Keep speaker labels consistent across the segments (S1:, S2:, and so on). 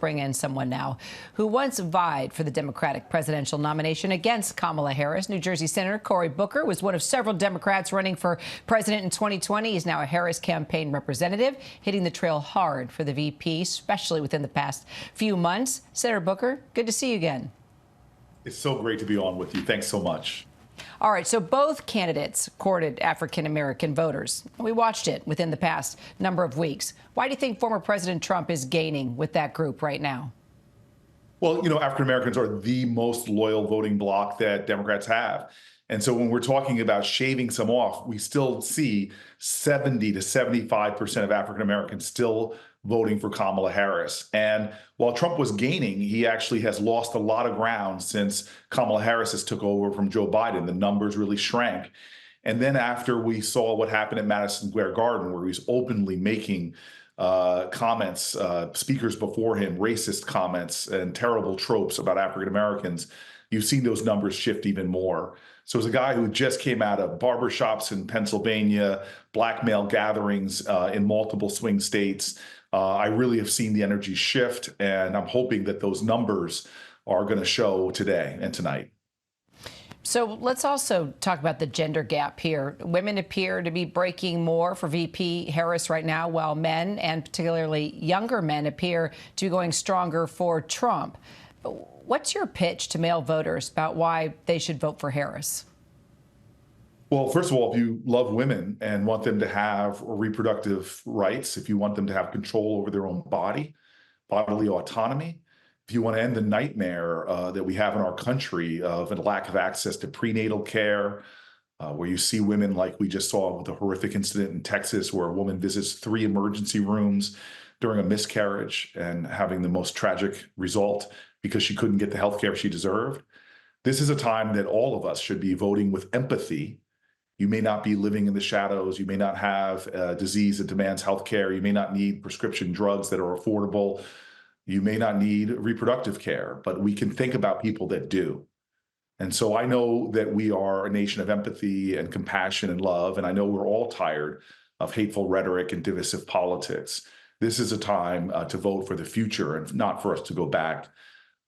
S1: Bring in someone now who once vied for the Democratic presidential nomination against Kamala Harris. New Jersey Senator Cory Booker was one of several Democrats running for president in 2020. He's now a Harris campaign representative, hitting the trail hard for the VP, especially within the past few months. Senator Booker, good to see you again.
S2: It's so great to be on with you. Thanks so much.
S1: All right, so both candidates courted African-American voters. We watched it within the past number of weeks. Why do you think former President Trump is gaining with that group right now?
S2: Well, African-Americans are the most loyal voting bloc that Democrats have. And so when we're talking about shaving some off, we still see 70 to 75% of African-Americans still voting for Kamala Harris. And while Trump was gaining, he actually has lost a lot of ground since Kamala Harris has took over from Joe Biden. The numbers really shrank. And then after we saw what happened at Madison Square Garden, where he was openly making comments, speakers before him, racist comments and terrible tropes about African Americans, you've seen those numbers shift even more. So as a guy who just came out of barbershops in Pennsylvania, black male gatherings in multiple swing states, I really have seen the energy shift, and I'm hoping that those numbers are going to show today and tonight.
S1: So let's also talk about the gender gap here. Women appear to be breaking more for VP Harris right now, while men, and particularly younger men, appear to be going stronger for Trump. What's your pitch to male voters about why they should vote for Harris?
S2: Well, first of all, if you love women and want them to have reproductive rights, if you want them to have control over their own body, bodily autonomy, if you want to end the nightmare that we have in our country of a lack of access to prenatal care, where you see women like we just saw with the horrific incident in Texas where a woman visits 3 emergency rooms during a miscarriage and having the most tragic result because she couldn't get the health care she deserved. This is a time that all of us should be voting with empathy. You may not be living in the shadows. You may not have a disease that demands health care. You may not need prescription drugs that are affordable. You may not need reproductive care, but we can think about people that do. And so I know that we are a nation of empathy and compassion and love, and I know we're all tired of hateful rhetoric and divisive politics. This is a time to vote for the future and not for us to go back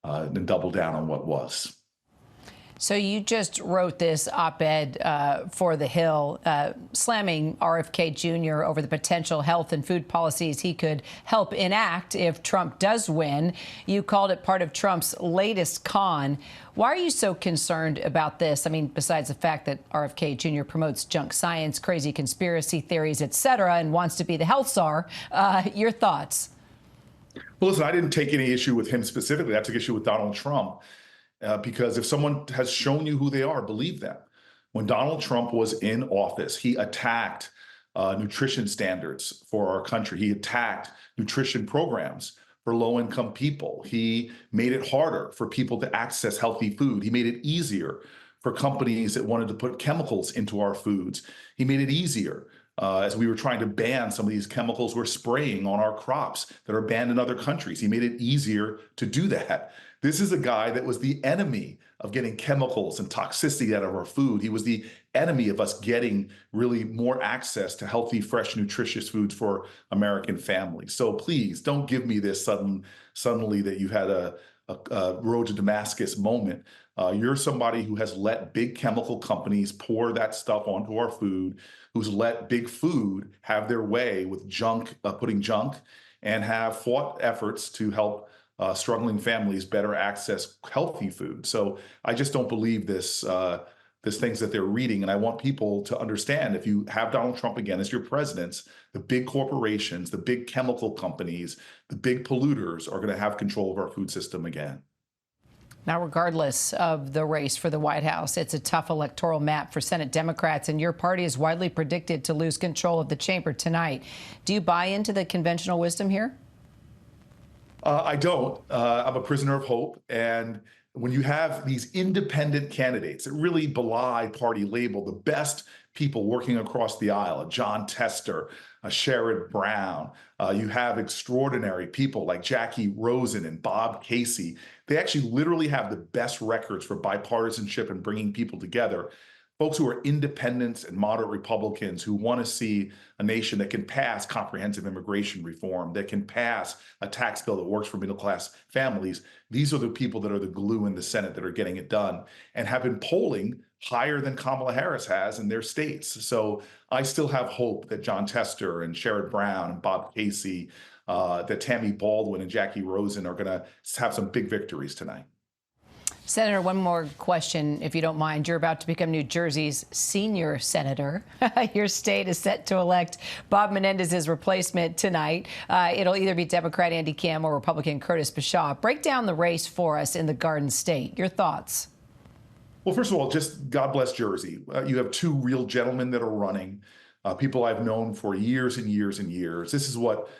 S2: and double down on what was.
S1: So you just wrote this op-ed for The Hill, slamming RFK Jr. over the potential health and food policies he could help enact if Trump does win. You called it part of Trump's latest con. Why are you so concerned about this? I mean, besides the fact that RFK Jr. promotes junk science, crazy conspiracy theories, et cetera, and wants to be the health czar, your thoughts?
S2: Well, listen, I didn't take any issue with him specifically. I took issue with Donald Trump. Because if someone has shown you who they are, believe them. When Donald Trump was in office, he attacked nutrition standards for our country. He attacked nutrition programs for low-income people. He made it harder for people to access healthy food. He made it easier for companies that wanted to put chemicals into our foods. He made it easier as we were trying to ban some of these chemicals we're spraying on our crops that are banned in other countries. He made it easier to do that. This is a guy that was the enemy of getting chemicals and toxicity out of our food. He was the enemy of us getting really more access to healthy, fresh, nutritious foods for American families. So please don't give me this suddenly that you had a road to Damascus moment. You're somebody who has let big chemical companies pour that stuff onto our food, who's let big food have their way with junk, putting junk, and have fought efforts to help struggling families better access healthy food. So I just don't believe this things that they're reading. And I want people to understand, if you have Donald Trump again as your president, the big corporations, the big chemical companies, the big polluters are going to have control of our food system again.
S1: Now, regardless of the race for the White House, it's a tough electoral map for Senate Democrats, and your party is widely predicted to lose control of the chamber tonight. Do you buy into the conventional wisdom here?
S2: I don't. I'm a prisoner of hope. And when you have these independent candidates that really belie party label, the best people working across the aisle, John Tester, Sherrod Brown, you have extraordinary people like Jackie Rosen and Bob Casey. They actually literally have the best records for bipartisanship and bringing people together. folks who are independents and moderate Republicans who want to see a nation that can pass comprehensive immigration reform, that can pass a tax bill that works for middle-class families. These are the people that are the glue in the Senate that are getting it done and have been polling higher than Kamala Harris has in their states. So I still have hope that John Tester and Sherrod Brown and Bob Casey, that Tammy Baldwin and Jackie Rosen are going to have some big victories tonight.
S1: Senator, one more question, if you don't mind. You're about to become New Jersey's senior senator. Your state is set to elect Bob Menendez's replacement tonight. It'll either be Democrat Andy Kim or Republican Curtis Bishop. Break down the race for us in the Garden State. Your thoughts?
S2: Well, first of all, just God bless Jersey. You have two real gentlemen that are running, people I've known for years and years and years. This is what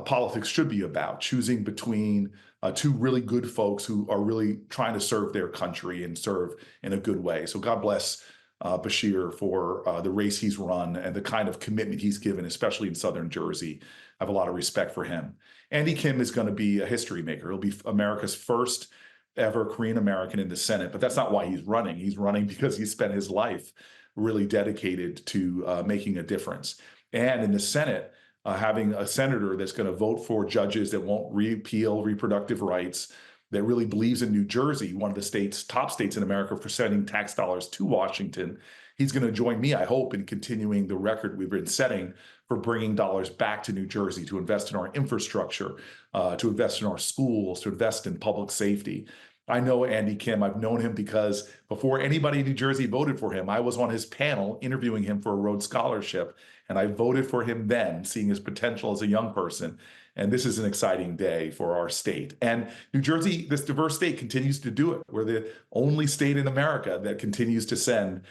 S2: politics should be about, choosing between two really good folks who are really trying to serve their country and serve in a good way. So God bless Bashir for the race he's run and the kind of commitment he's given, especially in Southern Jersey. I have a lot of respect for him. Andy Kim is going to be a history maker. He'll be America's first ever Korean American in the Senate, but that's not why he's running. He's running because he spent his life really dedicated to making a difference. And in the Senate, having a senator that's going to vote for judges that won't repeal reproductive rights, that really believes in New Jersey, one of the states, top states in America, for sending tax dollars to Washington. He's going to join me, I hope, in continuing the record we've been setting for bringing dollars back to New Jersey to invest in our infrastructure, to invest in our schools, to invest in public safety. I know Andy Kim. I've known him because before anybody in New Jersey voted for him, I was on his panel interviewing him for a Rhodes Scholarship, and I voted for him then, seeing his potential as a young person. And this is an exciting day for our state. And New Jersey, this diverse state, continues to do it. We're the only state in America that continues to send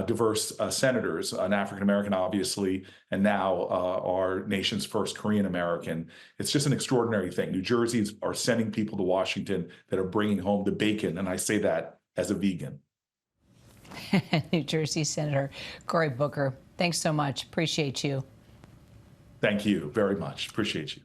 S2: diverse senators, an African-American, obviously, and now our nation's first Korean-American. It's just an extraordinary thing. New Jersey's are sending people to Washington that are bringing home the bacon, and I say that as a vegan.
S1: New Jersey Senator Cory Booker, thanks so much. Appreciate you.
S2: Thank you very much. Appreciate you.